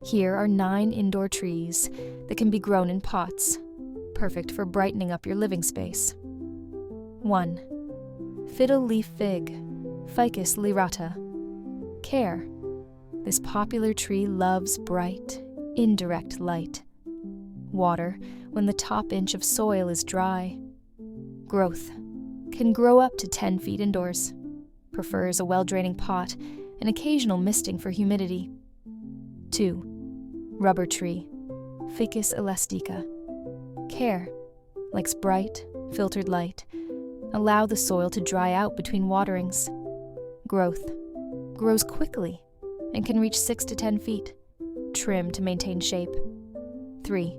Here are 9 indoor trees that can be grown in pots, perfect for brightening up your living space. 1. Fiddle Leaf Fig, Ficus lyrata. Care. This popular tree loves bright, indirect light. Water when the top inch of soil is dry. Growth. Can grow up to 10 feet indoors. Prefers a well-draining pot and occasional misting for humidity. 2. Rubber tree, Ficus elastica. Care. Likes bright, filtered light. Allow the soil to dry out between waterings. Growth. Grows quickly and can reach 6 to 10 feet. Trim to maintain shape. 3.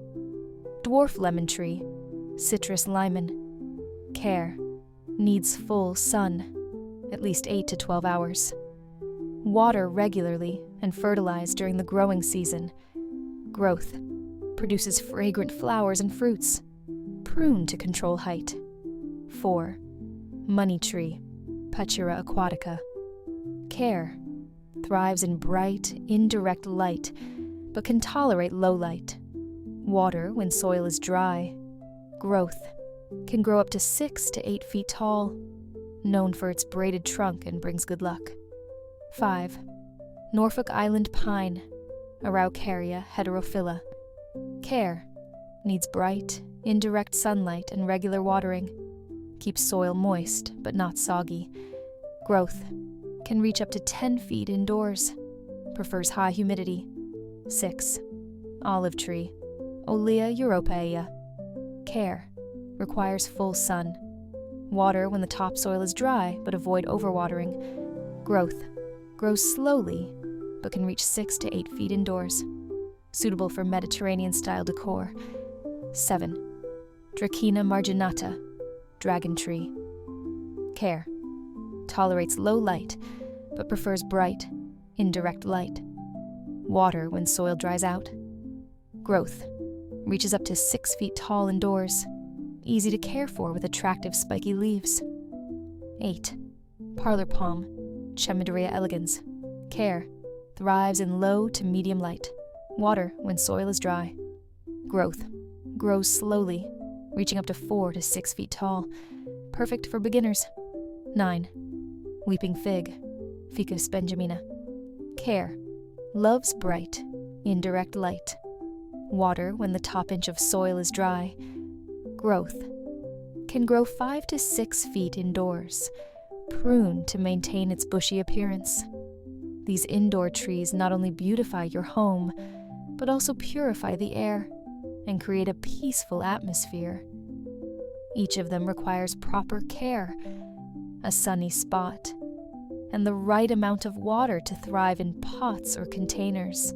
Dwarf lemon tree, citrus limon. Care. Needs full sun, at least 8 to 12 hours. Water regularly and fertilize during the growing season. Growth. Produces fragrant flowers and fruits. Prune to control height. 4. Money tree, Pachira aquatica. Care. Thrives in bright, indirect light, but can tolerate low light. Water when soil is dry. Growth. Can grow up to 6 to 8 feet tall. Known for its braided trunk and brings good luck. 5. Norfolk Island pine, Araucaria heterophylla. Care. Needs bright, indirect sunlight and regular watering. Keeps soil moist, but not soggy. Growth. Can reach up to 10 feet indoors. Prefers high humidity. 6. Olive tree, Olea europaea. Care. Requires full sun. Water when the topsoil is dry, but avoid overwatering. Growth. Grows slowly, but can reach 6 to 8 feet indoors. Suitable for Mediterranean-style decor. 7. Dracaena marginata, dragon tree. Care. Tolerates low light, but prefers bright, indirect light. Water when soil dries out. Growth. Reaches up to 6 feet tall indoors. Easy to care for with attractive spiky leaves. 8. Parlor palm, Chamaedorea elegans. Care. Thrives in low to medium light. Water when soil is dry. Growth. Grows slowly, reaching up to 4 to 6 feet tall. Perfect for beginners. 9. Weeping fig, Ficus benjamina. Care. Loves bright, indirect light. Water when the top inch of soil is dry. Growth. Can grow 5 to 6 feet indoors. Prune to maintain its bushy appearance. These indoor trees not only beautify your home, but also purify the air and create a peaceful atmosphere. Each of them requires proper care, a sunny spot, and the right amount of water to thrive in pots or containers.